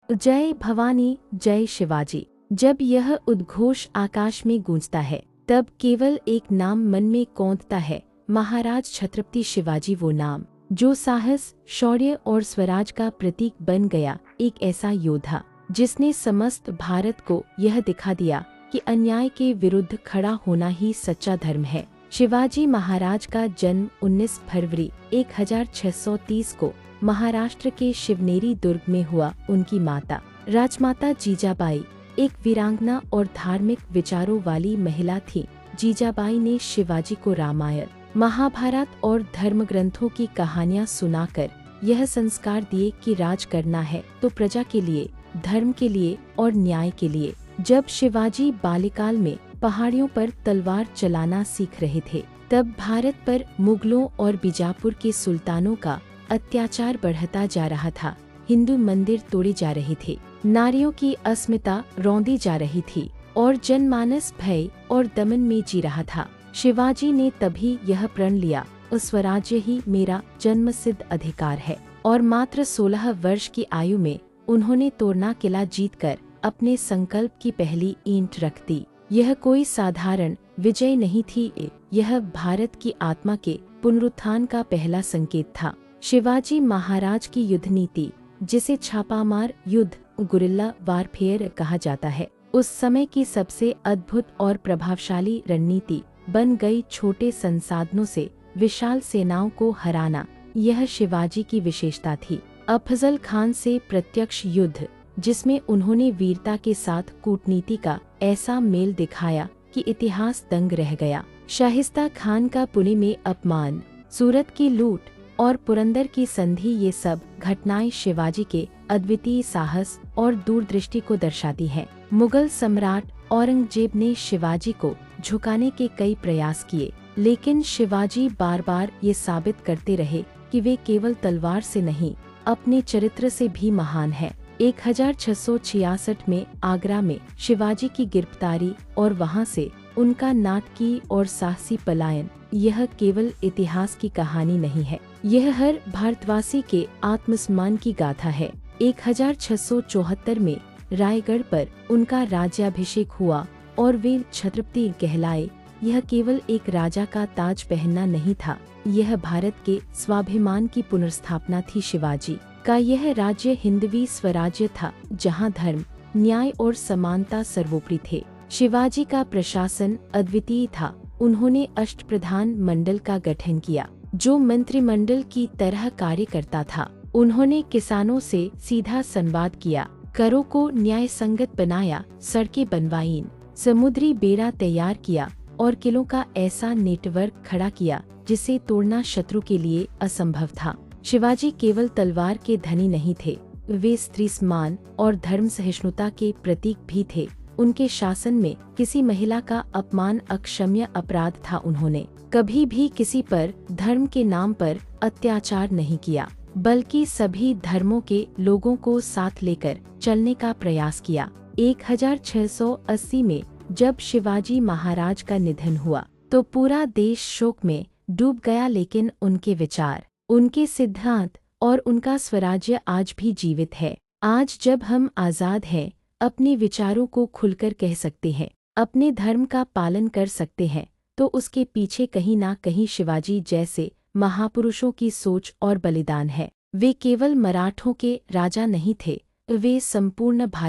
जय भवानी, जय शिवाजी। जब यह उद्घोष आकाश में गूंजता है तब केवल एक नाम मन में कौंधता है, महाराज छत्रपति शिवाजी। वो नाम जो साहस, शौर्य और स्वराज का प्रतीक बन गया। एक ऐसा योद्धा जिसने समस्त भारत को यह दिखा दिया कि अन्याय के विरुद्ध खड़ा होना ही सच्चा धर्म है। शिवाजी महाराज का जन्म 19 फरवरी 1630 को महाराष्ट्र के शिवनेरी दुर्ग में हुआ। उनकी माता राजमाता जीजाबाई एक वीरांगना और धार्मिक विचारों वाली महिला थी। जीजाबाई ने शिवाजी को रामायण, महाभारत और धर्म ग्रंथों की कहानियां सुनाकर यह संस्कार दिए कि राज करना है तो प्रजा के लिए, धर्म के लिए और न्याय के लिए। जब शिवाजी बाल्यकाल में पहाड़ियों पर तलवार चलाना सीख रहे थे तब भारत पर मुगलों और बीजापुर के सुल्तानों का अत्याचार बढ़ता जा रहा था। हिंदू मंदिर तोड़े जा रहे थे, नारियों की अस्मिता रौंदी जा रही थी और जनमानस भय और दमन में जी रहा था। शिवाजी ने तभी यह प्रण लिया, स्वराज्य ही मेरा जन्मसिद्ध अधिकार है। और मात्र 16 वर्ष की आयु में उन्होंने तोरना किला जीतकर अपने संकल्प की पहली ईंट रख दी। यह कोई साधारण विजय नहीं थी, यह भारत की आत्मा के पुनरुत्थान का पहला संकेत था। शिवाजी महाराज की युद्ध नीति, जिसे छापामार युद्ध, गुरिल्ला वारफेयर कहा जाता है, उस समय की सबसे अद्भुत और प्रभावशाली रणनीति बन गई। छोटे संसाधनों से विशाल सेनाओं को हराना, यह शिवाजी की विशेषता थी। अफजल खान से प्रत्यक्ष युद्ध, जिसमें उन्होंने वीरता के साथ कूटनीति का ऐसा मेल दिखाया कि इतिहास दंग रह गया। शाहिस्ता खान का पुणे में अपमान, सूरत की लूट और पुरंदर की संधि, ये सब घटनाएं शिवाजी के अद्वितीय साहस और दूरदृष्टि को दर्शाती हैं। मुगल सम्राट औरंगजेब ने शिवाजी को झुकाने के कई प्रयास किए, लेकिन शिवाजी बार बार ये साबित करते रहे कि वे केवल तलवार से नहीं, अपने चरित्र से भी महान हैं। 1666 में आगरा में शिवाजी की गिरफ्तारी और वहां से उनका नाटकीय और साहसी पलायन, यह केवल इतिहास की कहानी नहीं है, यह हर भारतवासी के आत्मसम्मान की गाथा है। 1674 में रायगढ़ पर उनका राज्याभिषेक हुआ और वे छत्रपति कहलाए। यह केवल एक राजा का ताज पहनना नहीं था, यह भारत के स्वाभिमान की पुनर्स्थापना थी। शिवाजी का यह राज्य हिंदवी स्वराज्य था, जहां धर्म, न्याय और समानता सर्वोपरि थे। शिवाजी का प्रशासन अद्वितीय था। उन्होंने अष्टप्रधान मंडल का गठन किया, जो मंत्रिमंडल की तरह कार्य करता था। उन्होंने किसानों से सीधा संवाद किया, करों को न्याय संगत बनाया, सड़कें बनवाईं, समुद्री बेड़ा तैयार किया और किलों का ऐसा नेटवर्क खड़ा किया जिसे तोड़ना शत्रु के लिए असंभव था। शिवाजी केवल तलवार के धनी नहीं थे, वे स्त्री सम्मान और धर्म सहिष्णुता के प्रतीक भी थे। उनके शासन में किसी महिला का अपमान अक्षम्य अपराध था। उन्होंने कभी भी किसी पर धर्म के नाम पर अत्याचार नहीं किया, बल्कि सभी धर्मों के लोगों को साथ लेकर चलने का प्रयास किया। 1680 में जब शिवाजी महाराज का निधन हुआ तो पूरा देश शोक में डूब गया, लेकिन उनके विचार, उनके सिद्धांत और उनका स्वराज्य आज भी जीवित है। आज जब हम आजाद हैं, अपने विचारों को खुलकर कह सकते हैं, अपने धर्म का पालन कर सकते हैं, तो उसके पीछे कहीं ना कहीं शिवाजी जैसे महापुरुषों की सोच और बलिदान है। वे केवल मराठों के राजा नहीं थे, वे संपूर्ण भारत